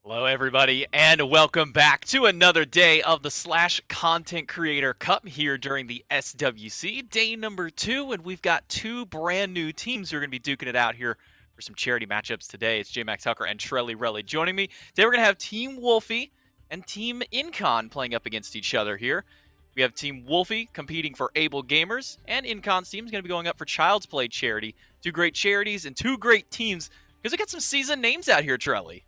Hello, everybody, and welcome back to another day of the Slash Content Creator Cup here during the SWC, day number 2, and we've got two brand new teams who are going to be duking it out here for some charity matchups today. It's J-Max Hucker and Trelly Relly joining me. Today we're going to have Team Wlfy and Team Incon playing up against each other here. We have Team Wlfy competing for Able Gamers, and Incon's team is going to be going up for Child's Play charity. Two great charities and two great teams, because we got some seasoned names out here, Trelly.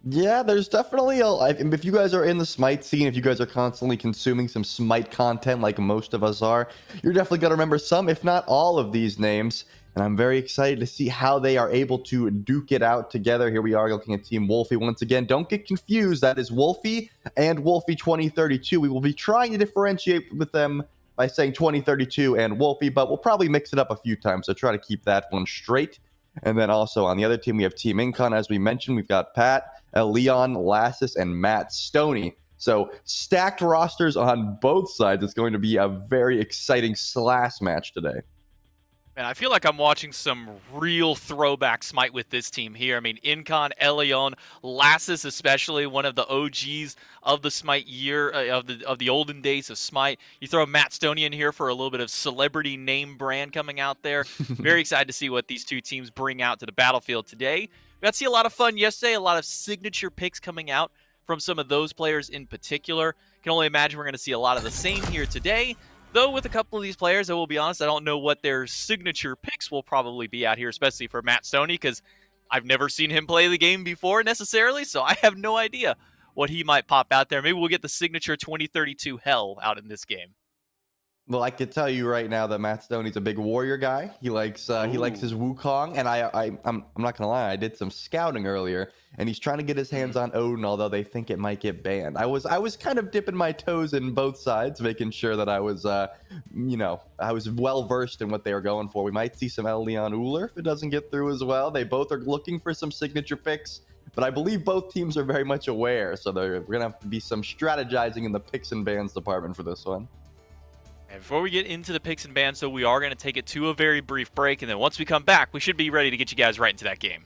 Yeah, there's definitely if you guys are in the SMITE scene, if you guys are constantly consuming some SMITE content like most of us are, you're definitely going to remember some, if not all of these names. And I'm very excited to see how they are able to duke it out together. Here we are looking at Team Wlfy once again. Don't get confused. That is Wlfy and Wlfy 2032. We will be trying to differentiate with them by saying 2032 and Wlfy, but we'll probably mix it up a few times. So try to keep that one straight. And then also on the other team, we have Team Incon. As we mentioned, we've got Pat, Leon, Lassus, and Matt Stoney. So stacked rosters on both sides. It's going to be a very exciting Slash match today. Man, I feel like I'm watching some real throwback Smite with this team here. I mean, Incon, Elion, Lassus especially, one of the OGs of the Smite year, of the olden days of Smite. You throw Matt Stoney in here for a little bit of celebrity name brand coming out there. Very excited to see what these two teams bring out to the battlefield today. We got to see a lot of fun yesterday, a lot of signature picks coming out from some of those players in particular. Can only imagine we're going to see a lot of the same here today. Though with a couple of these players, I will be honest, I don't know what their signature picks will probably be out here, especially for Matt Stoney, because I've never seen him play the game before necessarily, so I have no idea what he might pop out there. Maybe we'll get the signature 2032 hell out in this game. Well, I can tell you right now that Matt Stoney's a big warrior guy. He likes his Wukong, and I'm not gonna lie, I did some scouting earlier, and he's trying to get his hands on Odin, although they think it might get banned. I was kind of dipping my toes in both sides, making sure that I was I was well versed in what they were going for. We might see some Leon Uller if it doesn't get through as well. They both are looking for some signature picks, but I believe both teams are very much aware, so we're gonna have to be some strategizing in the picks and bans department for this one. And before we get into the picks and bans, so we are going to take it to a very brief break, and then once we come back, we should be ready to get you guys right into that game.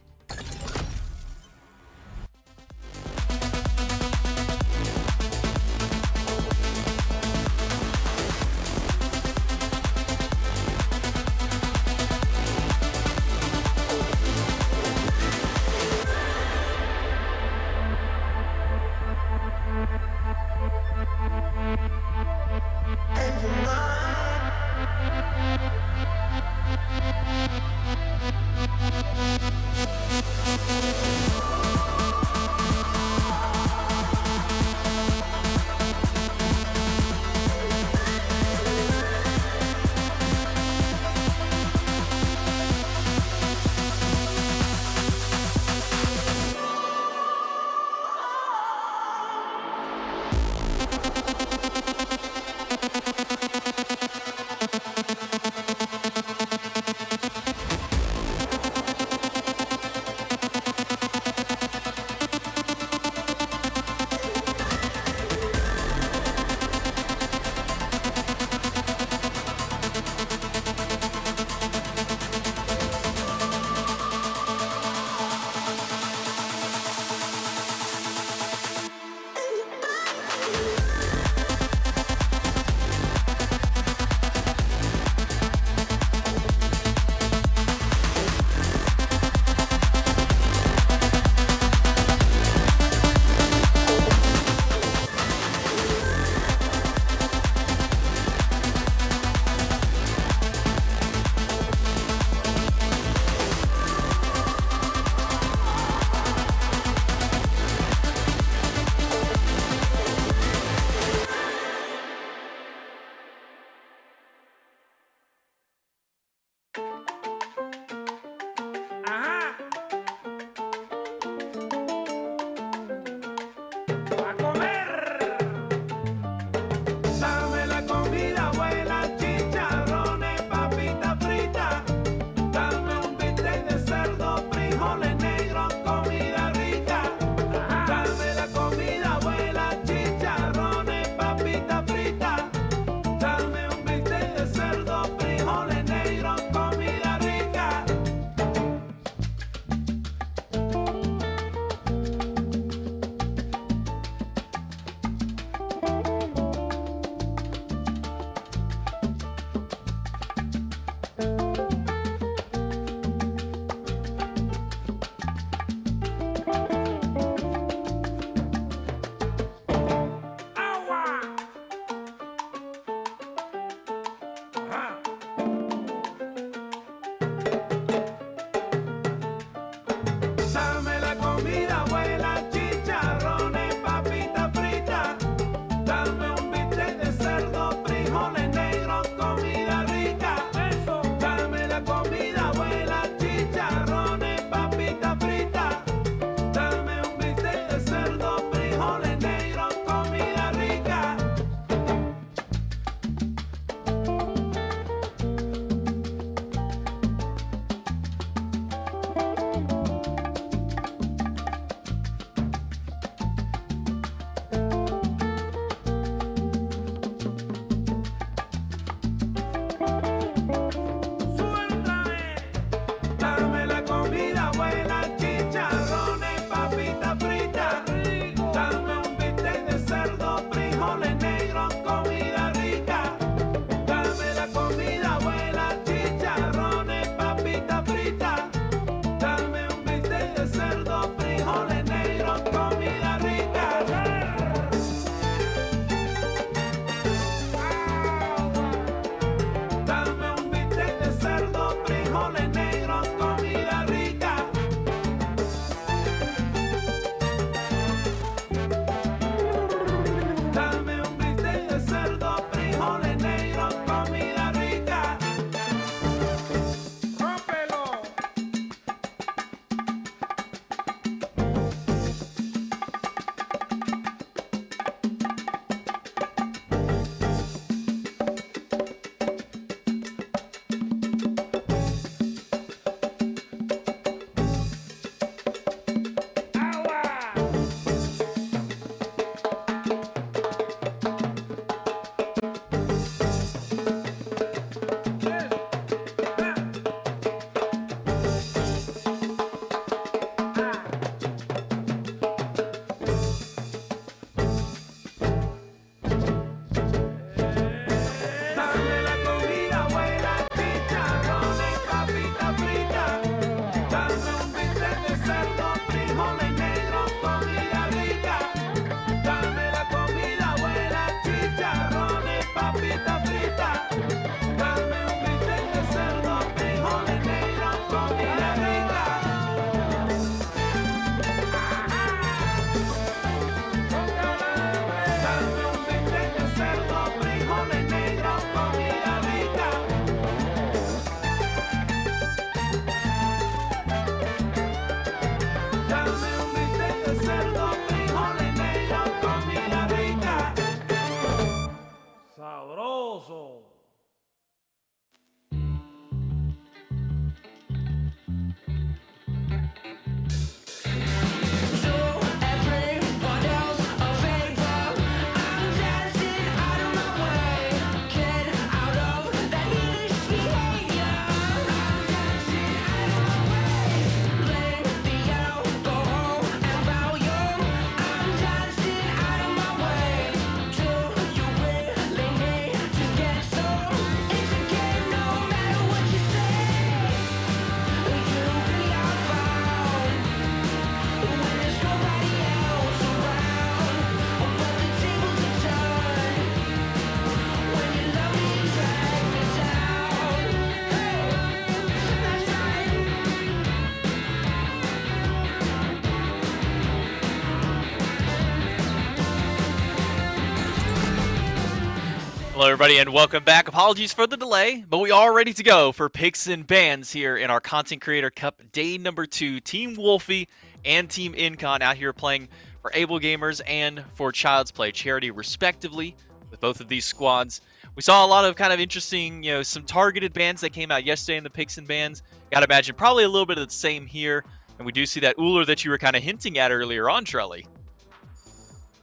Hello, everybody, and welcome back. Apologies for the delay, but we are ready to go for picks and bans here in our Content Creator Cup Day number 2. Team Wlfy and Team Incon out here playing for Able Gamers and for Child's Play Charity, respectively, with both of these squads. We saw a lot of kind of interesting, some targeted bans that came out yesterday in the picks and bans. Gotta imagine probably a little bit of the same here, and we do see that Uller that you were kind of hinting at earlier on, Trelly.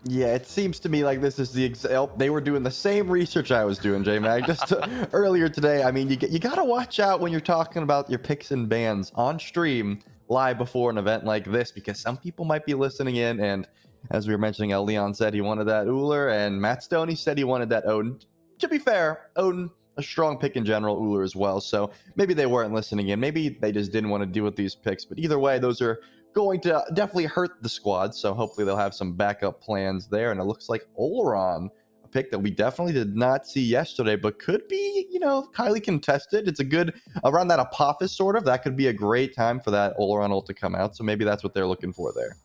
Yeah, it seems to me like this is the they were doing the same research I was doing, J-Mag, just earlier today. I mean, you got to watch out when you're talking about your picks and bans on stream live before an event like this, because some people might be listening in, and as we were mentioning, Leon said he wanted that Uller, and Matt Stoney said he wanted that Odin. To be fair, Odin, a strong pick in general, Uller as well, so maybe they weren't listening in. Maybe they just didn't want to deal with these picks, but either way, those are going to definitely hurt the squad, so hopefully they'll have some backup plans there. And it looks like Oleron, a pick that we definitely did not see yesterday, but could be, highly contested. It's a good, around that Apophis sort of, that could be a great time for that Oleron ult to come out, so maybe that's what they're looking for there.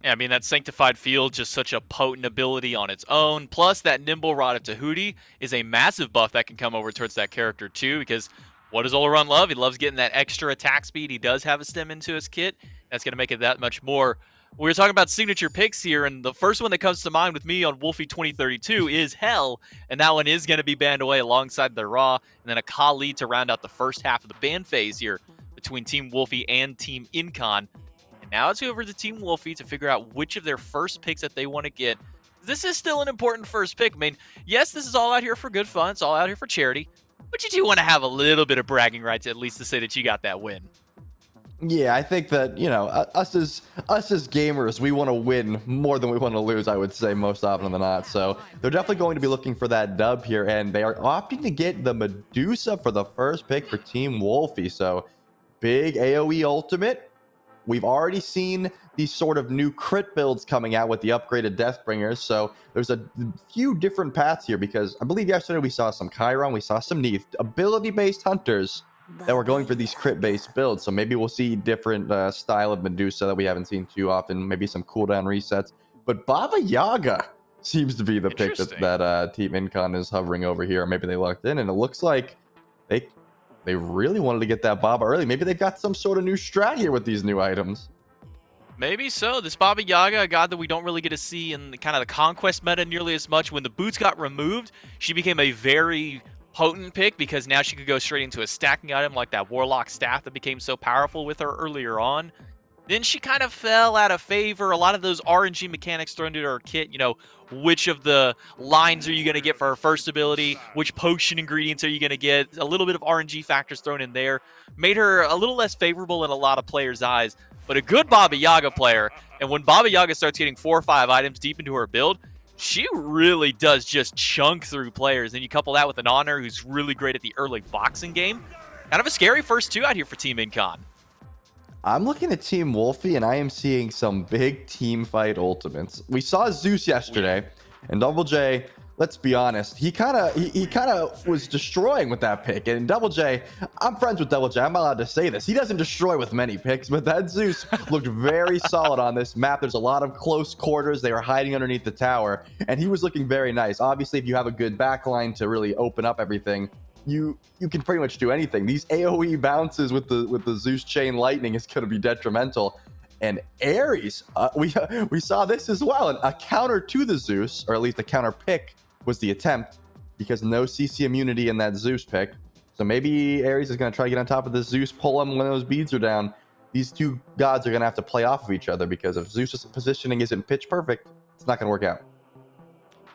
Yeah, I mean, that Sanctified Field, just such a potent ability on its own. Plus, that Nimble Rod of Tahuti is a massive buff that can come over towards that character, too, because what does Oleron love? He loves getting that extra attack speed. He does have a stem into his kit. That's going to make it that much more. We were talking about signature picks here, and the first one that comes to mind with me on Wlfy 2032 is Hell, and that one is going to be banned away alongside the Raw, and then a Kali to round out the first half of the ban phase here between Team Wlfy and Team Incon. And now it's over to Team Wlfy to figure out which of their first picks that they want to get. This is still an important first pick. I mean, yes, this is all out here for good fun. It's all out here for charity, but you do want to have a little bit of bragging rights, at least to say that you got that win. Yeah, I think that, us as gamers, we want to win more than we want to lose, I would say, most often than not. So they're definitely going to be looking for that dub here, and they are opting to get the Medusa for the first pick for Team Wlfy. So big AoE ultimate. We've already seen these sort of new crit builds coming out with the upgraded Deathbringers. So there's a few different paths here, because I believe yesterday we saw some Chiron, we saw some Neith, ability-based hunters that we're going for these crit-based builds. So maybe we'll see different style of Medusa that we haven't seen too often, maybe some cooldown resets. But Baba Yaga seems to be the pick that Team Incon is hovering over here. Maybe they locked in, and it looks like they really wanted to get that Baba early. Maybe they've got some sort of new strat here with these new items. Maybe so. This Baba Yaga, a god that we don't really get to see in the kind of the conquest meta nearly as much. When the boots got removed, she became a very potent pick, because now she could go straight into a stacking item like that Warlock staff that became so powerful with her earlier on. Then she kind of fell out of favor. A lot of those RNG mechanics thrown into her kit, which of the lines are you going to get for her first ability? Which potion ingredients are you going to get? A little bit of RNG factors thrown in there made her a little less favorable in a lot of players' eyes. But a good Baba Yaga player, and when Baba Yaga starts getting 4 or 5 items deep into her build, she really does just chunk through players. And you couple that with an Honor who's really great at the early boxing game. Kind of a scary first 2 out here for Team Incon. I'm looking at Team Wlfy, and I am seeing some big team fight ultimates. We saw Zeus yesterday, and Double J, let's be honest, he kind of was destroying with that pick. And Double J, I'm friends with Double J, I'm allowed to say this. He doesn't destroy with many picks, but that Zeus looked very solid on this map. There's a lot of close quarters. They were hiding underneath the tower, and he was looking very nice. Obviously, if you have a good backline to really open up everything, you can pretty much do anything. These AoE bounces with the Zeus chain lightning is going to be detrimental. And Ares, we saw this as well. And a counter to the Zeus, or at least a counter pick, was the attempt, because no CC immunity in that Zeus pick. So maybe Ares is going to try to get on top of the Zeus, pull him when those beads are down. These two gods are going to have to play off of each other, because if Zeus's positioning isn't pitch perfect, it's not going to work out.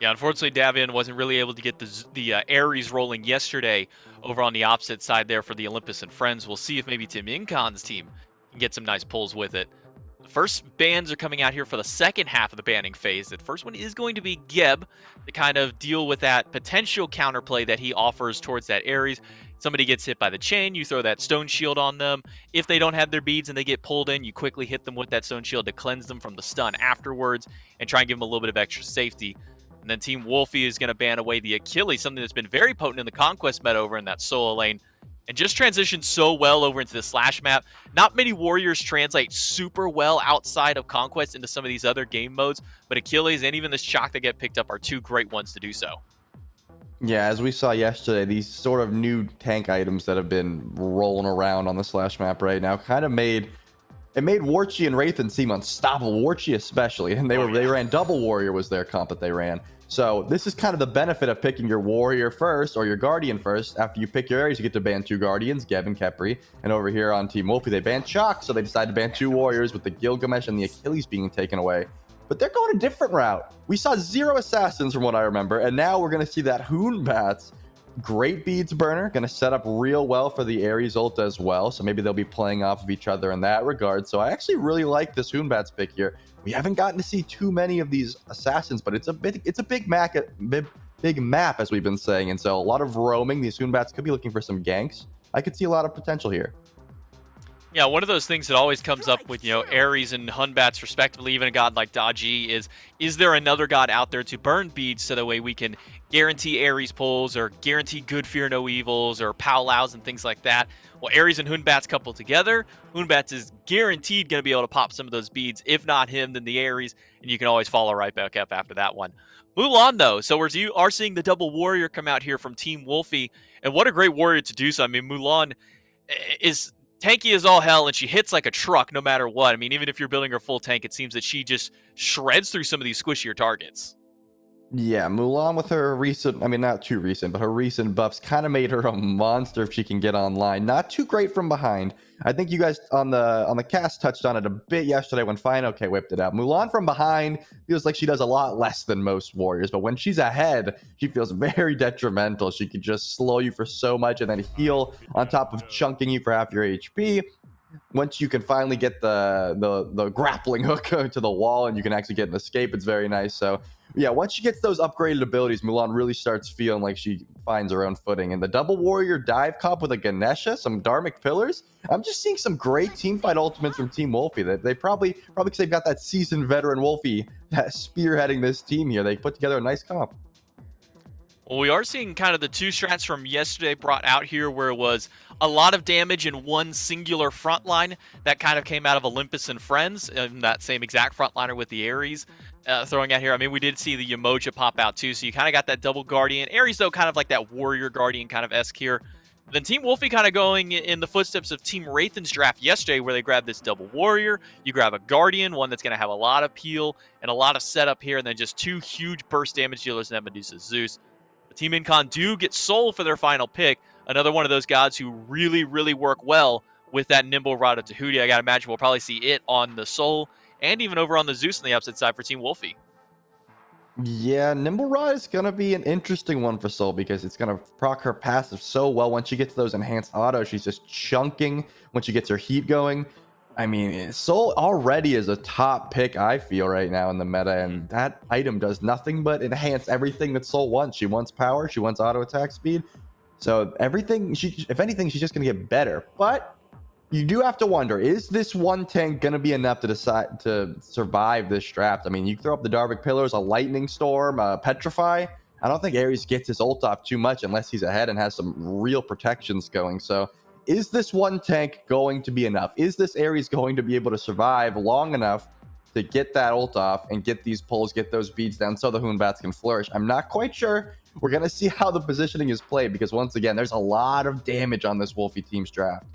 Yeah, unfortunately, Davian wasn't really able to get the Ares rolling yesterday over on the opposite side there for the Olympus and Friends. We'll see if maybe Team Incon's team can get some nice pulls with it. The first bans are coming out here for the second half of the banning phase. The first one is going to be Geb to kind of deal with that potential counterplay that he offers towards that Ares. Somebody gets hit by the chain, you throw that stone shield on them. If they don't have their beads and they get pulled in, you quickly hit them with that stone shield to cleanse them from the stun afterwards and try and give them a little bit of extra safety. And then Team Wlfy is going to ban away the Achilles, something that's been very potent in the Conquest meta over in that solo lane, and just transitioned so well over into the Slash map. Not many warriors translate super well outside of Conquest into some of these other game modes, but Achilles and even this Shock that get picked up are 2 great ones to do so. Yeah, as we saw yesterday, these sort of new tank items that have been rolling around on the Slash map right now kind of made it made Warchi and Wraithen seem unstoppable. Warchi especially, and Oh they yeah. ran double warrior was their comp that they ran. So this is kind of the benefit of picking your warrior first or your guardian first. After you pick your Ares, you get to ban 2 guardians, Geb and Khepri. And over here on Team Wlfy, they banned Shock, so they decided to ban 2 warriors with the Gilgamesh and the Achilles being taken away. But they're going a different route. We saw 0 assassins from what I remember, and now we're going to see that Hoon Bats. Great beads burner, going to set up real well for the Ares ult as well. So maybe they'll be playing off of each other in that regard. So I actually really like this Hoon Bats pick here. We haven't gotten to see too many of these assassins, but it's a big map as we've been saying, and so a lot of roaming. These Hoon Bats could be looking for some ganks. I could see a lot of potential here. Yeah, one of those things that always comes up with, Ares and Hunbats respectively, even a god like Daji, is there another god out there to burn beads so that way we can guarantee Ares pulls or guarantee good fear no evils or Powwows and things like that? Well, Ares and Hunbats coupled together, Hunbats is guaranteed going to be able to pop some of those beads. If not him, then the Ares, and you can always follow right back up after that one. Mulan, though, so you are seeing the double warrior come out here from Team Wlfy, and what a great warrior to do so. I mean, Mulan is tanky as all hell, and she hits like a truck no matter what. I mean, even if you're building her full tank, it seems that she just shreds through some of these squishier targets. Yeah, Mulan with her recent, I mean, not too recent, but her recent buffs kind of made her a monster if she can get online. Not too great from behind. I think you guys on the cast touched on it a bit yesterday when FineOK whipped it out. Mulan from behind feels like she does a lot less than most warriors, but when she's ahead, she feels very detrimental. She could just slow you for so much and then heal on top of chunking you for half your HP. Once you can finally get the grappling hook to the wall and you can actually get an escape, it's very nice. So yeah, once she gets those upgraded abilities, Mulan really starts feeling like she finds her own footing. And the double warrior dive comp with a Ganesha, some Dharmic pillars, I'm just seeing some great teamfight ultimates from Team Wlfy. They probably because they've got that seasoned veteran Wlfy spearheading this team here. They put together a nice comp. Well, we are seeing kind of the 2 strats from yesterday brought out here, where it was a lot of damage in one singular front line that kind of came out of Olympus and Friends, and that same exact frontliner with the Ares throwing out here. I mean, we did see the Yamoja pop out too, so you kind of got that double Guardian. Ares, though, kind of like that Warrior Guardian kind of esque here. Then Team Wlfy kind of going in the footsteps of Team Wraithen's draft yesterday, where they grabbed this double Warrior. You grab a Guardian, one that's going to have a lot of peel and a lot of setup here, and then just 2 huge burst damage dealers in that Medusa Zeus. Team Incon do get Soul for their final pick. Another one of those gods who really, really work well with that Nimble Rod of Tahuti. I gotta imagine we'll probably see it on the Soul and even over on the Zeus on the upside side for Team Wlfy. Yeah, Nimble Rod is going to be an interesting one for Soul because it's going to proc her passive so well. Once she gets those enhanced autos, she's just chunking when she gets her heat going. I mean, Soul already is a top pick, I feel, right now in the meta, and that item does nothing but enhance everything that Soul wants. She wants power, she wants auto attack speed, so everything, if anything, she's just going to get better. But you do have to wonder, is this one tank going to be enough to decide to survive this draft? I mean, you throw up the Dharmic Pillars, a Lightning Storm, a Petrify. I don't think Ares gets his ult off too much unless he's ahead and has some real protections going, so is this one tank going to be enough? Is this Ares going to be able to survive long enough to get that ult off and get these pulls, get those beats down so the Hoon Bats can flourish? I'm not quite sure. We're going to see how the positioning is played because, once again, there's a lot of damage on this Wlfy team's draft.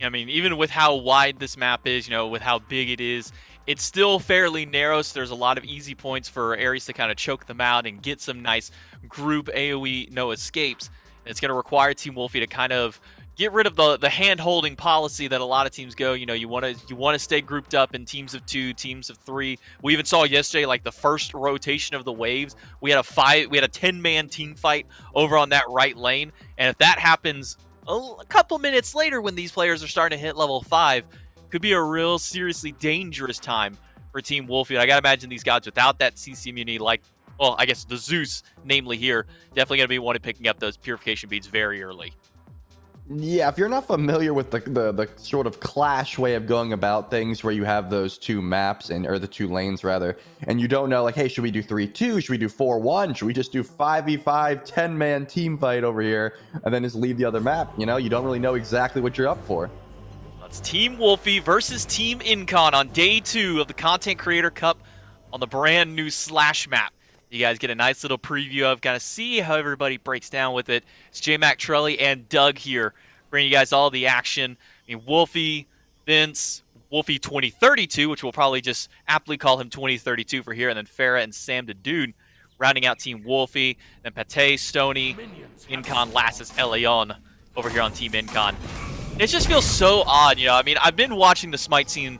I mean, even with how wide this map is, with how big it is, it's still fairly narrow, so there's a lot of easy points for Ares to kind of choke them out and get some nice group AoE no escapes. And it's going to require Team Wlfy to kind of get rid of the hand-holding policy that a lot of teams go. You want to stay grouped up in teams of 2, teams of 3. We even saw yesterday, like the first rotation of the waves, we had a 10-man team fight over on that right lane, and if that happens a couple minutes later when these players are starting to hit level 5, could be a real seriously dangerous time for Team Wlfy. I gotta imagine these gods without that CC immunity, like, well, I guess the Zeus, namely here, definitely gonna be one picking up those purification beads very early. Yeah, if you're not familiar with the sort of clash way of going about things where you have those 2 maps or the 2 lanes rather, and you don't know, like, hey, should we do 3-2? Should we do 4-1? Should we just do 5v5 10-man team fight over here and then just leave the other map? You don't really know exactly what you're up for. It's Team Wlfy versus Team Incon on day 2 of the Content Creator Cup on the brand new Slash map. You guys get a nice little preview of kind of see how everybody breaks down with it. It's J-Mac, Trelly, and Doug here bringing you guys all the action. I mean, Wlfy, Vince, Wlfy 2032, which we'll probably just aptly call him 2032 for here, and then Farah and Sam the Dude rounding out Team Wlfy. Then Pate, Stony, Incon, Lassus, Eleon over here on Team Incon. It just feels so odd, you know. I mean, I've been watching the Smite scene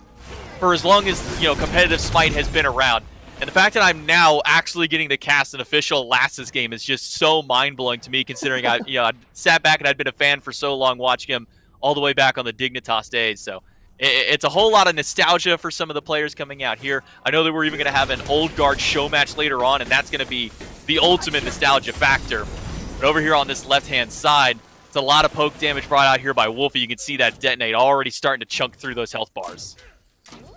for as long as, you know, competitive Smite has been around. And the fact that I'm now actually getting to cast an official Lassus game is just so mind-blowing to me, considering I sat back and I'd been a fan for so long watching him all the way back on the Dignitas days. So it's a whole lot of nostalgia for some of the players coming out here. I know that we're even going to have an Old Guard show match later on, and that's going to be the ultimate nostalgia factor. But over here on this left-hand side, it's a lot of poke damage brought out here by Wlfy. You can see that detonate already starting to chunk through those health bars.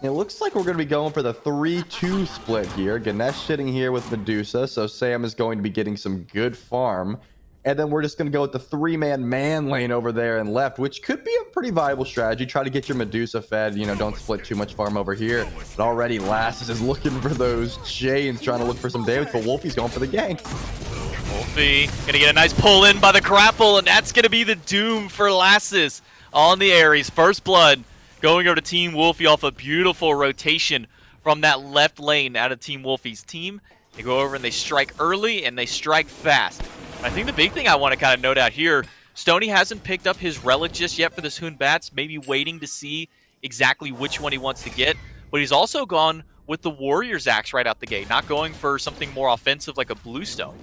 It looks like we're going to be going for the 3-2 split here. Ganesh sitting here with Medusa, so Sam is going to be getting some good farm. And then we're just going to go with the 3-man man lane over there and left, which could be a pretty viable strategy. Try to get your Medusa fed, you know, don't split too much farm over here. But already Lassus is looking for those chains, trying to look for some damage, but Wlfy's going for the gank. Wlfy going to get a nice pull in by the grapple, and that's going to be the doom for Lassus on the Ares. First blood going over to Team Wlfy off a beautiful rotation from that left lane out of Team Wlfy's team. They go over and they strike early and they strike fast. I think the big thing I want to kind of note out here, Stony hasn't picked up his relic just yet for this Hoon Bats, maybe waiting to see exactly which one he wants to get. But he's also gone with the Warrior's Axe right out the gate, not going for something more offensive like a Bluestone.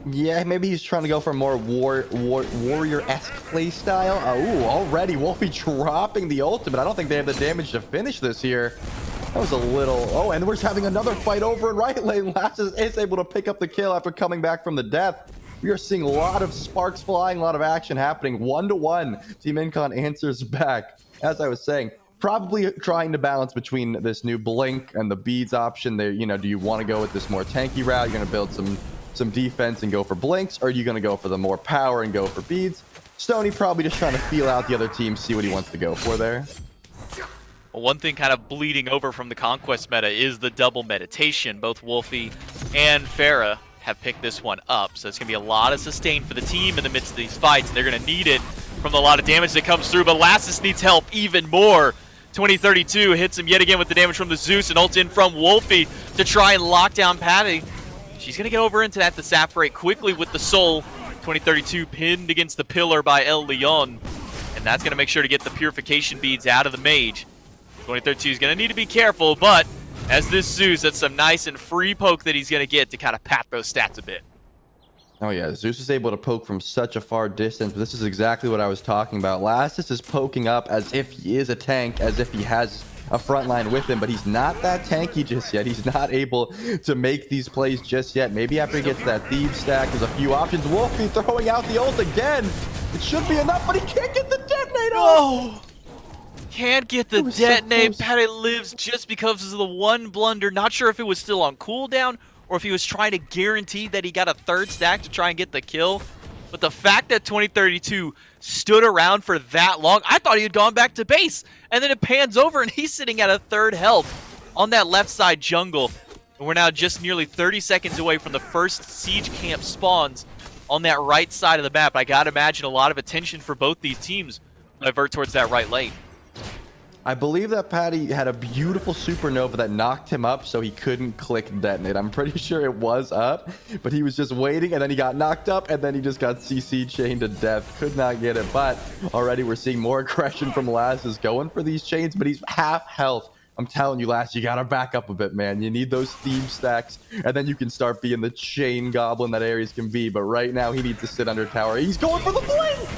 Yeah, maybe he's trying to go for a more warrior-esque playstyle. Ooh, already Wlfy dropping the ultimate. I don't think they have the damage to finish this here. That was a little... Oh, and we're having another fight over in right lane. Lassus is able to pick up the kill after coming back from the death. We are seeing a lot of sparks flying, a lot of action happening. 1-to-1. Team Incon answers back. As I was saying, probably trying to balance between this new blink and the beads option. There, you know, do you want to go with this more tanky route? You're going to build some defense and go for blinks, or are you going to go for the more power and go for beads? Stony probably just trying to feel out the other team, see what he wants to go for there. Well, one thing kind of bleeding over from the Conquest meta is the double meditation. Both Wlfy and Farah have picked this one up, so it's going to be a lot of sustain for the team in the midst of these fights. They're going to need it from a lot of damage that comes through, but Lassus needs help even more. 2032 hits him yet again with the damage from the Zeus and ult in from Wlfy to try and lock down Patty. She's going to get over into that Desaffirate quickly with the Soul. 2032 pinned against the pillar by El Leon. And that's going to make sure to get the Purification Beads out of the Mage. 2032 is going to need to be careful, but as this Zeus, that's some nice and free poke that he's going to get to kind of pat those stats a bit. Oh yeah, Zeus is able to poke from such a far distance, but this is exactly what I was talking about. Lassus is poking up as if he is a tank, as if he has a front line with him, but he's not that tanky just yet. He's not able to make these plays just yet. Maybe after he gets that Thieves stack, there's a few options. Wlfy throwing out the ult again. It should be enough, but he can't get the detonate. Oh! Can't get the detonate. So Patty lives just because of the one blunder. Not sure if it was still on cooldown or if he was trying to guarantee that he got a third stack to try and get the kill. But the fact that 2032 stood around for that long, I thought he had gone back to base. And then it pans over and he's sitting at a third health on that left side jungle. And we're now just nearly 30 seconds away from the first siege camp spawns on that right side of the map. I gotta imagine a lot of attention for both these teams divert towards that right lane. I believe that Patty had a beautiful supernova that knocked him up so he couldn't click detonate. I'm pretty sure it was up, but he was just waiting and then he got knocked up and then he just got CC chained to death. Could not get it, but already we're seeing more aggression from Lassus going for these chains, but he's half health. I'm telling you, Lass, you gotta back up a bit, man. You need those theme stacks, and then you can start being the chain goblin that Ares can be, but right now he needs to sit under tower. He's going for the blink!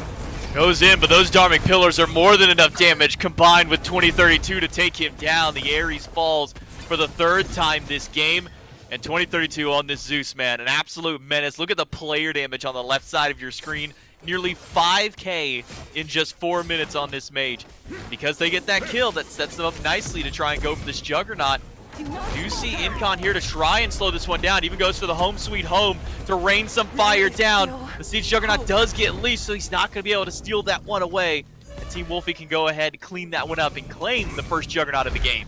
Goes in, but those Dharmic Pillars are more than enough damage combined with 2032 to take him down. The Ares falls for the third time this game. And 2032 on this Zeus, man. An absolute menace. Look at the player damage on the left side of your screen. Nearly 5k in just 4 minutes on this mage. Because they get that kill, that sets them up nicely to try and go for this Juggernaut. Do see Incon here to try and slow this one down. Even goes for the home sweet home to rain some fire down. The Siege Juggernaut does get leashed, so he's not going to be able to steal that one away. And Team Wlfy can go ahead and clean that one up and claim the first Juggernaut of the game.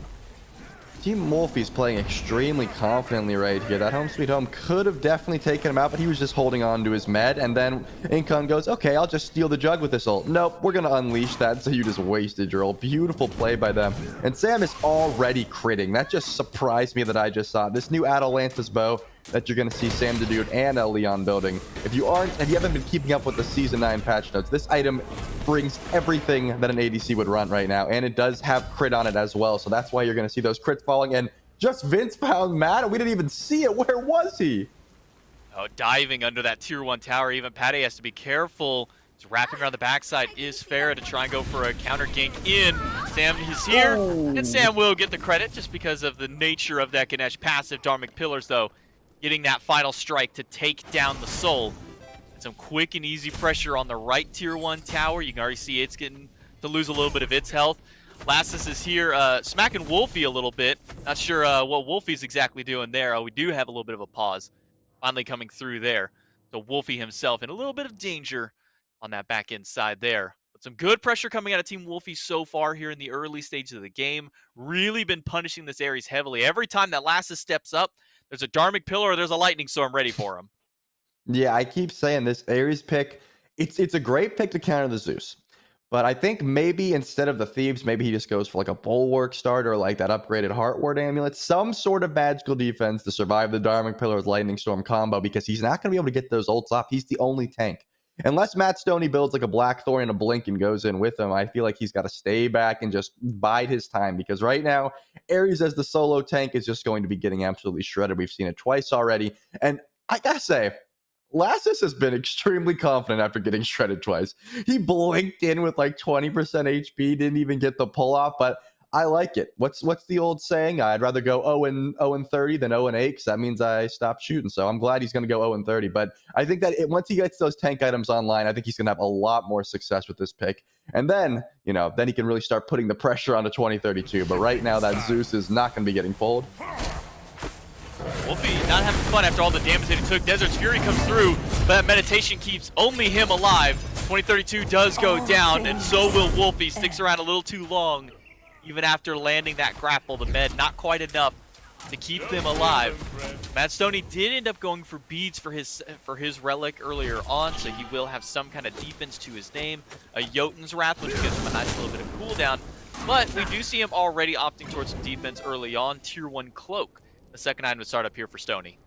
Team Wlfy's playing extremely confidently right here. That home sweet home could have definitely taken him out, but he was just holding on to his med. And then Incon goes, okay, I'll just steal the jug with this ult. Nope, we're going to unleash that. So you just wasted your ult. Beautiful play by them. And Sam is already critting. That just surprised me that I just saw this new Atalanta's bow that you're going to see Sam the Dude and Leon building. If you haven't been keeping up with the Season 9 patch notes, this item brings everything that an ADC would run right now, and it does have crit on it as well, so that's why you're going to see those crits falling. And just Vince found Matt, and we didn't even see it. Where was he? Oh, diving under that tier 1 tower. Even Patty has to be careful. He's wrapping around the backside. Is Farah to try and go for a counter gank in. Sam is here, and Sam will get the credit just because of the nature of that Ganesh passive. Dharmic Pillars, though, getting that final strike to take down the Soul. And some quick and easy pressure on the right tier 1 tower. You can already see it's getting to lose a little bit of its health. Lassus is here smacking Wlfy a little bit. Not sure what Wlfy's exactly doing there. We do have a little bit of a pause finally coming through there. So Wlfy himself in a little bit of danger on that back end side there. But some good pressure coming out of Team Wlfy so far here in the early stages of the game. Really been punishing this Ares heavily. Every time that Lassus steps up, there's a Dharmic Pillar or there's a Lightning Storm ready for him. Yeah, I keep saying this Ares pick, it's a great pick to counter the Zeus. But I think maybe instead of the Thieves, maybe he just goes for like a Bulwark start or like that upgraded Heart Ward amulet. Some sort of magical defense to survive the Dharmic Pillar's Lightning Storm combo, because he's not going to be able to get those ults off. He's the only tank. Unless Matt Stoney builds like a Blackthorn and a Blink and goes in with him, I feel like he's got to stay back and just bide his time, because right now, Ares as the solo tank is just going to be getting absolutely shredded. We've seen it twice already. And I gotta say, Lassus has been extremely confident after getting shredded twice. He blinked in with like 20% HP, didn't even get the pull off, but I like it. What's the old saying? I'd rather go 0-30 than 0-8, because that means I stopped shooting. So I'm glad he's going to go 0-30. But I think that once he gets those tank items online, I think he's going to have a lot more success with this pick. And then, then he can really start putting the pressure onto 2032. But right now, that Zeus is not going to be getting pulled. Wlfy not having fun after all the damage that he took. Desert's Fury comes through, but that meditation keeps only him alive. 2032 does go down, and so will Wlfy. Sticks around a little too long. Even after landing that grapple, the med not quite enough to keep them alive. Matt Stoney did end up going for beads for his relic earlier on, so he will have some kind of defense to his name. A Jotun's Wrath, which gives him a nice little bit of cooldown. But we do see him already opting towards some defense early on. Tier 1 Cloak, the second item to start up here for Stoney.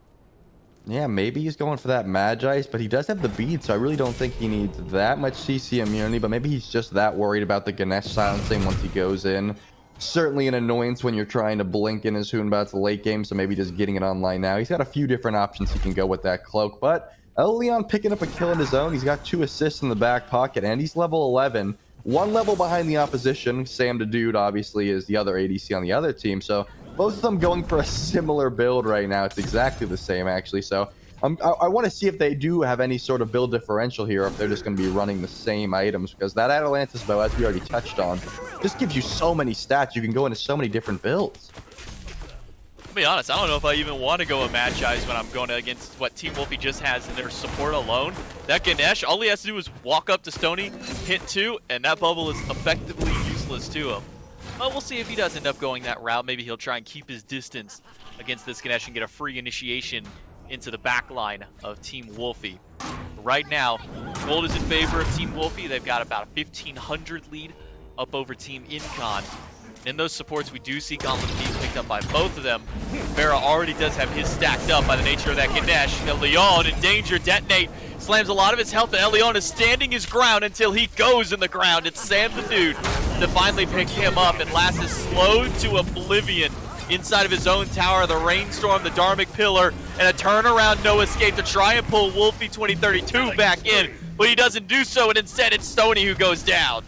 Yeah, maybe he's going for that Magi's, but he does have the bead, so I really don't think he needs that much CC immunity, but maybe he's just that worried about the Ganesh silencing once he goes in. Certainly an annoyance when you're trying to blink in his Hoonbats late game, so maybe just getting it online now. He's got a few different options he can go with that cloak, but Leon picking up a kill in his own. He's got 2 assists in the back pocket, and he's level 11. 1 level behind the opposition. Sam the Dude, obviously, is the other ADC on the other team, so both of them going for a similar build right now. It's exactly the same, actually. So I want to see if they do have any sort of build differential here, or if they're just going to be running the same items, because that Atalanta's bow, as we already touched on, just gives you so many stats. You can go into so many different builds. To be honest, I don't know if I even want to go a Magi's when I'm going against what Team Wlfy just has in their support alone. That Ganesh, all he has to do is walk up to Stoney, hit 2, and that bubble is effectively useless to him. Well, we'll see if he does end up going that route. Maybe he'll try and keep his distance against this Ganesh and get a free initiation into the back line of Team Wlfy. Right now, gold is in favor of Team Wlfy. They've got about a 1,500 lead up over Team Incon. In those supports, we do see Gauntlet Beast picked up by both of them. Farah already does have his stacked up by the nature of that Ganesh. Leon in danger, detonate, slams a lot of his health, and Leon is standing his ground until he goes in the ground. It's Sam the Dude to finally pick him up, and Lass is slowed to oblivion inside of his own tower. The Rainstorm, the Dharmic Pillar, and a turnaround no escape to try and pull Wlfy 2032 back in, but he doesn't do so, and instead it's Stoney who goes down.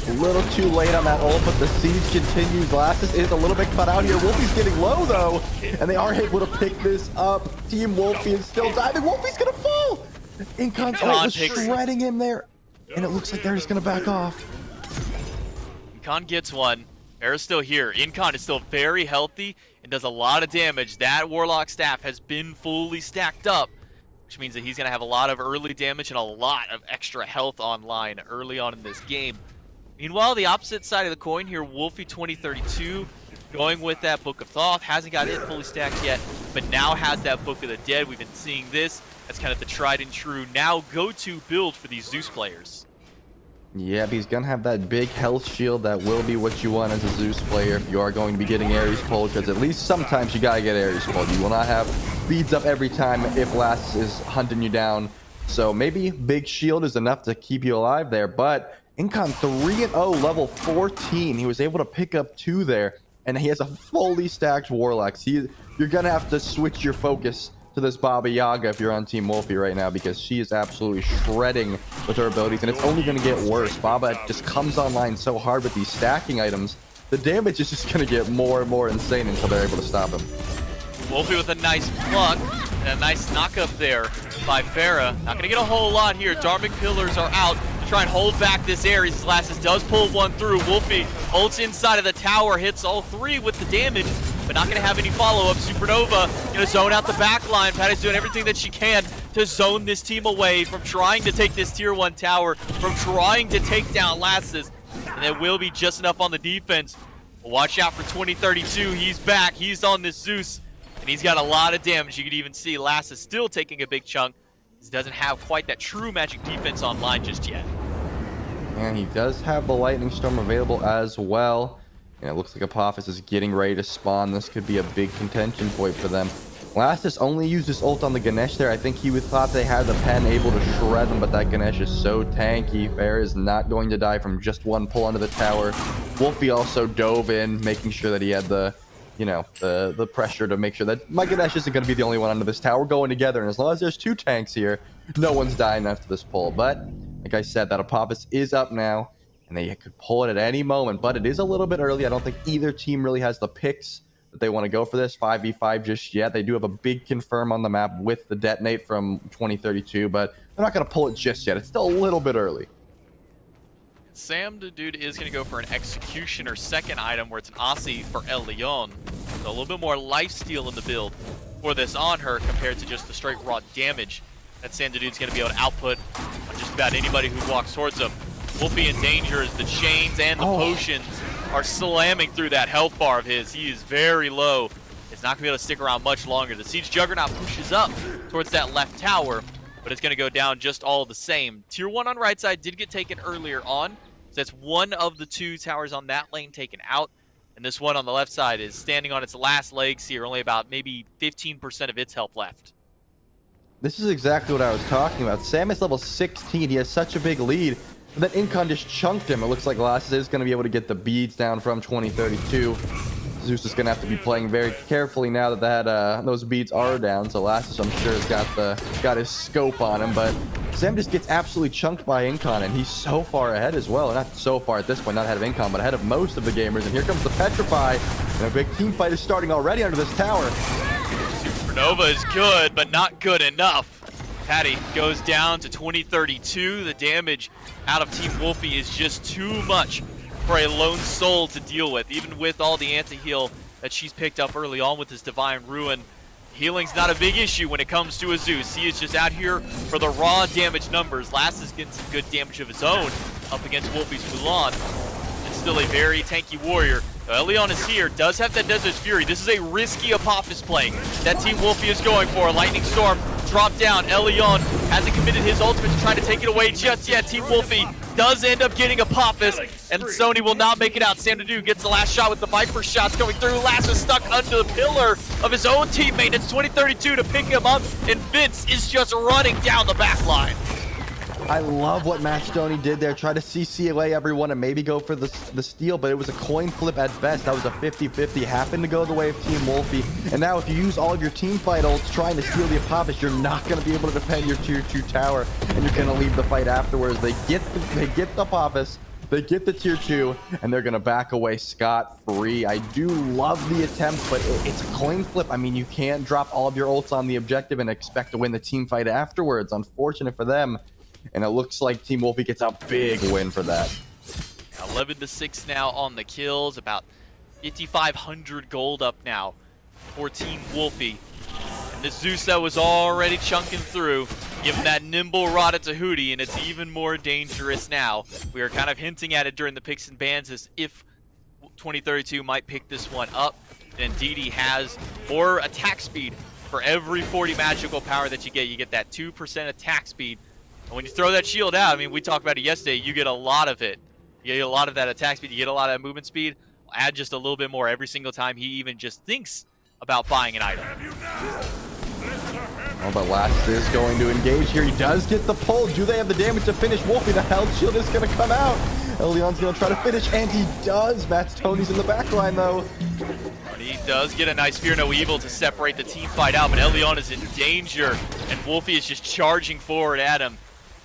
A little too late on that ult, but the siege continues. Lassus is a little bit cut out here. Wlfy's getting low, though, and they are able to pick this up. Team Wlfy is still diving. Wlfy's going to fall. Incon's was shredding him there, and it looks like they're just going to back off. Incon gets one. Farah's still here. Incon is still very healthy and does a lot of damage. That Warlock staff has been fully stacked up, which means that he's going to have a lot of early damage and a lot of extra health online early on in this game. Meanwhile, the opposite side of the coin here, Wlfy 2032 going with that Book of Thoth. Hasn't got it fully stacked yet, but now has that Book of the Dead. We've been seeing this as kind of the tried and true now go-to build for these Zeus players. Yeah, but he's gonna have that big health shield that will be what you want as a Zeus player if you are going to be getting Ares pulled, because at least sometimes you gotta get Ares pulled. You will not have beads up every time if Last is hunting you down. So maybe big shield is enough to keep you alive there, but Incon 3-0 level 14. He was able to pick up 2 there, and he has a fully stacked Warlocks. You're gonna have to switch your focus to this Baba Yaga if you're on Team Wlfy right now, because she is absolutely shredding with her abilities, and it's only going to get worse. Baba just comes online so hard with these stacking items. The damage is just going to get more and more insane until they're able to stop him. Wlfy with a nice pluck and a nice knock up there by Farah. Not going to get a whole lot here. Dharmic Pillars are out to try and hold back this Ares. Lassus does pull one through. Wlfy ults inside of the tower, hits all 3 with the damage, but not going to have any follow-up. Supernova going to zone out the back line. Patty's doing everything that she can to zone this team away from trying to take this tier 1 tower, from trying to take down Lassus, and it will be just enough on the defense. Watch out for 2032. He's back. He's on this Zeus, and he's got a lot of damage. You can even see Lassus still taking a big chunk. He doesn't have quite that true magic defense online just yet. And he does have the Lightning Storm available as well. And it looks like Apophis is getting ready to spawn. This could be a big contention point for them. Lassus only used his ult on the Ganesh there. I think he thought they had the pen able to shred them, but that Ganesh is so tanky. Fair is not going to die from just one pull under the tower. Wlfy also dove in, making sure that he had the, the pressure to make sure that my Ganesh isn't going to be the only one under this tower. We're going together, and as long as there's 2 tanks here, no one's dying after this pull. But like I said, that Apophis is up now, and they could pull it at any moment, but it is a little bit early. I don't think either team really has the picks that they want to go for this 5v5 just yet. They do have a big confirm on the map with the detonate from 2032, but they're not going to pull it just yet. It's still a little bit early. Sam, the dude, is going to go for an Executioner second item, where it's an Aussie for El Leon. So a little bit more lifesteal in the build for this on her compared to just the straight raw damage that Sam the dude's going to be able to output on just about anybody who walks towards him. Wlfy in danger as the chains and the potions are slamming through that health bar of his. He is very low. It's not going to be able to stick around much longer. The Siege Juggernaut pushes up towards that left tower, but it's going to go down just all the same. Tier 1 on right side did get taken earlier on. So that's one of the 2 towers on that lane taken out. And this one on the left side is standing on its last legs here, only about maybe 15% of its health left. This is exactly what I was talking about. Sam is level 16. He has such a big lead. But then Incon just chunked him. It looks like Lassus is going to be able to get the beads down from 2032. Zeus is going to have to be playing very carefully now that those beads are down. So Lassus, I'm sure, has got his scope on him. But Sam just gets absolutely chunked by Incon, and he's so far ahead as well. Not so far at this point, not ahead of Incon, but ahead of most of the gamers. And here comes the Petrify, and a big team fight is starting already under this tower. Supernova is good, but not good enough. Patty goes down to 2032. The damage out of Team Wlfy is just too much for a lone soul to deal with. Even with all the anti-heal that she's picked up early on with this Divine Ruin, healing's not a big issue when it comes to a Zeus. He is just out here for the raw damage numbers. Last is getting some good damage of his own up against Wlfy's Mulan. It's still a very tanky warrior. Elion is here, does have that Desert Fury. This is a risky Apophis play that Team Wlfy is going for. Lightning Storm drop down. Elion hasn't committed his ultimate to try to take it away just yet. Team Wlfy does end up getting Apophis, and Sony will not make it out. Sam Nadu gets the last shot with the Viper shots going through. Last is stuck under the pillar of his own teammate. It's 2032 to pick him up, and Vince is just running down the back line. I love what Matt Stoney did there. Try to CC away everyone and maybe go for the steal, but it was a coin flip at best. That was a 50-50. Happened to go the way of Team Wlfy. And now if you use all of your team fight ults trying to steal the Apophis, you're not going to be able to defend your tier 2 tower, and you're going to leave the fight afterwards. They get the Apophis, they get the tier 2, and they're going to back away scot-free. I do love the attempt, but it's a coin flip. I mean, you can't drop all of your ults on the objective and expect to win the team fight afterwards. Unfortunate for them. And it looks like Team Wlfy gets a big win for that. 11-6 now on the kills. About 5,500 gold up now for Team Wlfy. And the Zeus that was already chunking through, give him that nimble rod at Tahuti, and it's even more dangerous now. We are kind of hinting at it during the picks and bans as if 2032 might pick this one up. And DD has more attack speed for every 40 magical power that you get that 2% attack speed. And when you throw that shield out, I mean, we talked about it yesterday, you get a lot of it. You get a lot of that attack speed, you get a lot of that movement speed. Add just a little bit more every single time he even just thinks about buying an item. Oh, but Last is going to engage here. He does get the pull. Do they have the damage to finish? Wlfy, the health shield is going to come out. Leon's going to try to finish, and he does. Matt's Tony's in the back line, though. And he does get a nice Fear No Evil to separate the team fight out, but Elion is in danger, and Wlfy is just charging forward at him.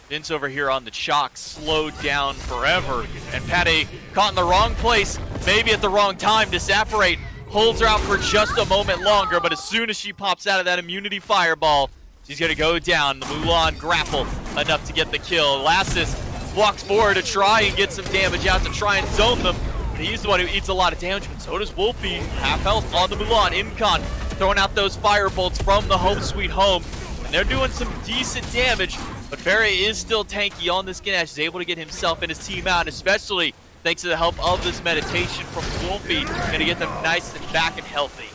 Vince over here on the chalk, slowed down forever, and Patty caught in the wrong place, maybe at the wrong time to separate. Holds her out for just a moment longer, but as soon as she pops out of that immunity fireball, she's going to go down. The Mulan grapple enough to get the kill. Lassus walks forward to try and get some damage out, to try and zone them. He's the one who eats a lot of damage, but so does Wlfy. Half health on the Mulan. Incon throwing out those fire bolts from the home sweet home. And they're doing some decent damage, but Ferry is still tanky on this Ganesh. He's able to get himself and his team out, especially thanks to the help of this meditation from Wlfy. Gonna get them nice and back and healthy.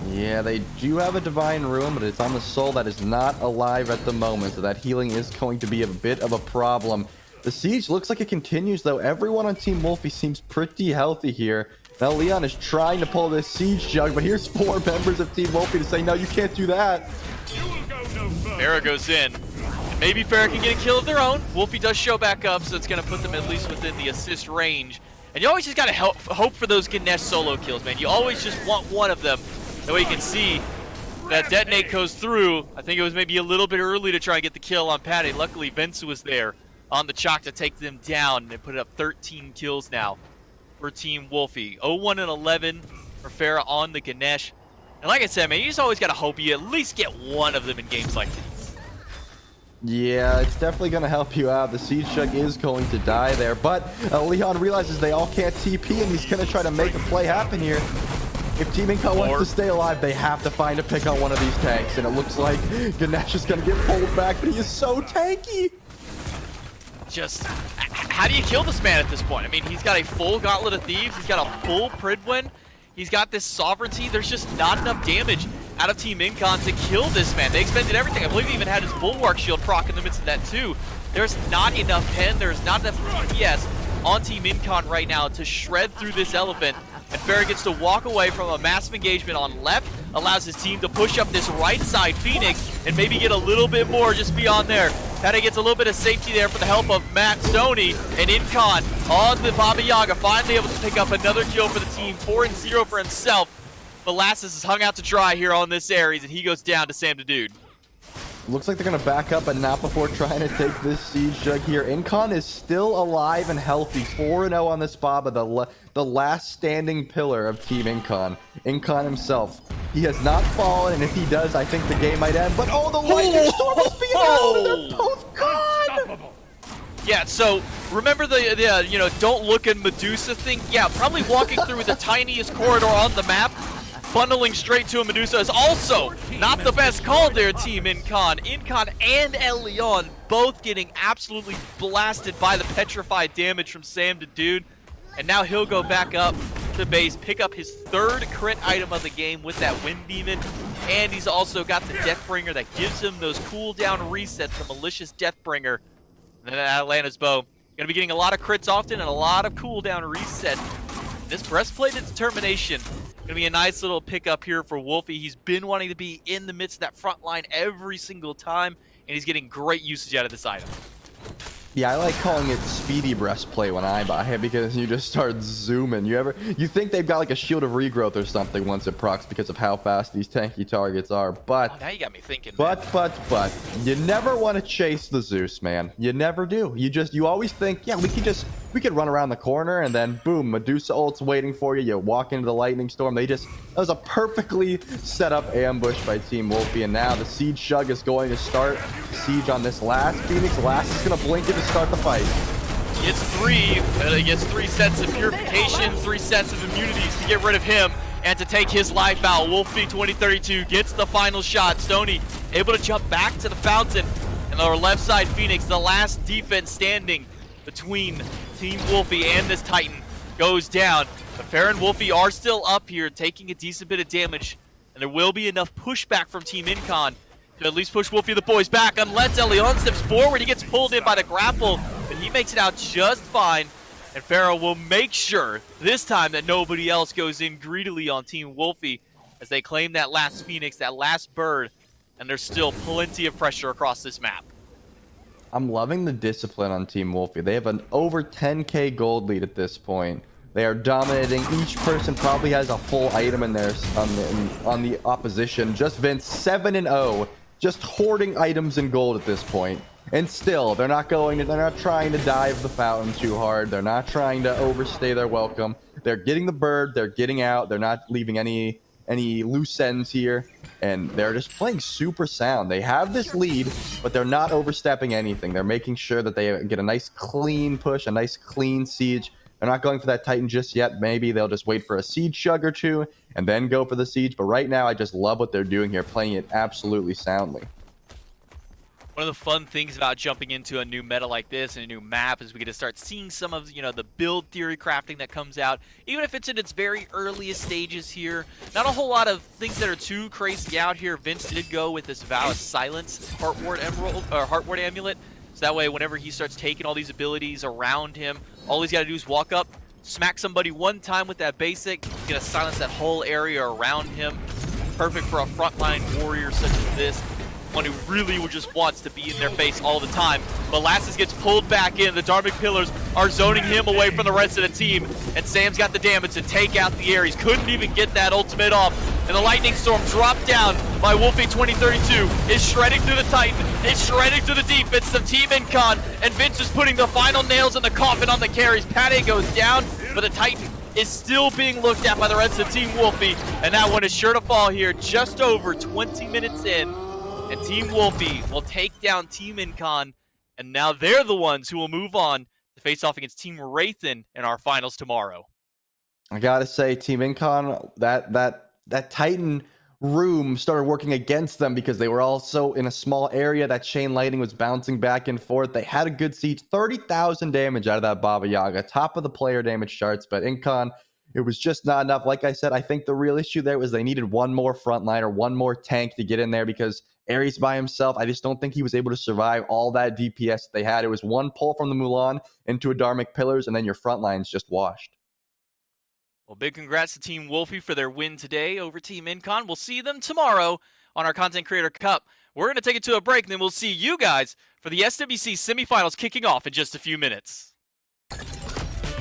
Yeah, they do have a Divine Ruin, but it's on the soul that is not alive at the moment, so that healing is going to be a bit of a problem. The siege looks like it continues, though. Everyone on Team Wlfy seems pretty healthy here. Now Leon is trying to pull this siege jug, but here's 4 members of Team Wlfy to say, no, you can't do that. Farah goes in. Maybe Farah can get a kill of their own. Wlfy does show back up, so it's going to put them at least within the assist range. And you always just got to hope for those Ganesh solo kills, man. You always just want one of them. That way you can see that detonate goes through. I think it was maybe a little bit early to try and get the kill on Patty. Luckily, Vince was there on the chalk to take them down. They put up 13 kills now for Team Wlfy. 0-1 and 11 for Farah on the Ganesh. And like I said, man, you just always got to hope you at least get one of them in games like these. Yeah, it's definitely going to help you out. The siege jug is going to die there, but Leon realizes they all can't TP, and he's going to try to make a play happen here. If Team Incon wants to stay alive, they have to find a pick on one of these tanks, and it looks like Ganesh is going to get pulled back, but he is so tanky. Just, how do you kill this man at this point? I mean, he's got a full Gauntlet of Thieves, he's got a full Pridwin, he's got this Sovereignty. There's just not enough damage out of Team Incon to kill this man. They expended everything. I believe he even had his Bulwark Shield proc in the midst of that too. There's not enough pen, there's not enough DPS on Team Incon right now to shred through this elephant. And Farah gets to walk away from a massive engagement on left, allows his team to push up this right side Phoenix and maybe get a little bit more just beyond there. Patty gets a little bit of safety there for the help of Matt Stoney, and Incon on the Baba Yaga, finally able to pick up another kill for the team, 4-0 for himself. But Lassus is hung out to dry here on this Ares, and he goes down to Sam the Dude. Looks like they're going to back up, but not before trying to take this siege jug here. Incon is still alive and healthy. 4-0 on this Baba, the last standing pillar of Team Incon. Incon himself. He has not fallen, and if he does, I think the game might end. But oh, the lightning storm is being out, and they're both gone! Yeah, so remember the you know, don't look at Medusa thing? Yeah, probably walking through the tiniest corridor on the map, bundling straight to a Medusa is also not the best call there, Team Incon. Incon and El Leon both getting absolutely blasted by the petrified damage from Sam the Dude. And now he'll go back up to base, pick up his 3rd crit item of the game with that Wind Demon. And he's also got the Deathbringer that gives him those cooldown resets, the Malicious Deathbringer. And then Atlanta's Bow. Gonna be getting a lot of crits often and a lot of cooldown resets. This Breastplate of Determination gonna be a nice little pickup here for Wlfy. He's been wanting to be in the midst of that front line every single time, and he's getting great usage out of this item. Yeah, I like calling it speedy breastplate when I buy it because you just start zooming. You think they've got like a shield of regrowth or something once it procs because of how fast these tanky targets are. But oh, now you got me thinking. But you never want to chase the Zeus, man. You never do. You always think, yeah, we could run around the corner and then boom, Medusa ult's waiting for you. You walk into the lightning storm. That was a perfectly set up ambush by Team Wlfy, and now the siege jug is going to start siege on this last Phoenix. Last is going to blink it to start the fight. He gets 3 sets of purification, 3 sets of immunities to get rid of him and to take his life out. Wlfy 2032 gets the final shot. Stoney able to jump back to the fountain, and our left side Phoenix, the last defense standing between Team Wlfy and this Titan. goes down. But Farah and Wlfy are still up here, taking a decent bit of damage. And there will be enough pushback from Team Incon to at least push Wlfy the boys back. Unless Elion steps forward, he gets pulled in by the grapple. But he makes it out just fine. And Farah will make sure this time that nobody else goes in greedily on Team Wlfy as they claim that last Phoenix, that last bird. And there's still plenty of pressure across this map. I'm loving the discipline on Team Wlfy. They have an over 10k gold lead at this point. They are dominating. Each person probably has a full item in there on the opposition. Just Vince 7-0, just hoarding items and gold at this point. And still, they're not trying to dive the fountain too hard. They're not trying to overstay their welcome. They're getting the bird. They're getting out. They're not leaving any loose ends here, and they're just playing super sound. They have this lead, but they're not overstepping anything. They're making sure that they get a nice clean push, a nice clean siege. They're not going for that Titan just yet. Maybe they'll just wait for a siege chug or two and then go for the siege. But right now, I just love what they're doing here, playing it absolutely soundly. One of the fun things about jumping into a new meta like this and a new map is we get to start seeing some of, the build theory crafting that comes out, even if it's in its very earliest stages here. Not a whole lot of things that are too crazy out here. Vince did go with this Vow of Silence Heartward Amulet, so that way whenever he starts taking all these abilities around him, all he's got to do is walk up, smack somebody one time with that basic, he's going to silence that whole area around him. Perfect for a frontline warrior such as this. One who really just wants to be in their face all the time. But Lassus gets pulled back in. The Dharmic Pillars are zoning him away from the rest of the team. And Sam's got the damage to take out the Ares. Couldn't even get that ultimate off. And the Lightning Storm dropped down by Wlfy 2032. Is shredding through the Titan. Is shredding through the defense of Team Incon. And Vince is putting the final nails in the coffin on the carries. Pate goes down, but the Titan is still being looked at by the rest of Team Wlfy. And that one is sure to fall here just over 20 minutes in. And Team Wlfy will take down Team Incon, and now they're the ones who will move on to face off against Team Wrathen in our finals tomorrow. I gotta say, Team Incon, that Titan room started working against them because they were also in a small area. That chain lightning was bouncing back and forth. They had a good siege, 30,000 damage out of that Baba Yaga, top of the player damage charts, but Incon, it was just not enough. Like I said, I think the real issue there was they needed one more frontliner, one more tank to get in there because Ares by himself, I just don't think he was able to survive all that DPS that they had. It was one pull from the Mulan into a Dharmic Pillars, and then your front line's just washed. Well, big congrats to Team Wlfy for their win today over Team Incon. We'll see them tomorrow on our Content Creator Cup. We're going to take it to a break, and then we'll see you guys for the SWC semifinals kicking off in just a few minutes.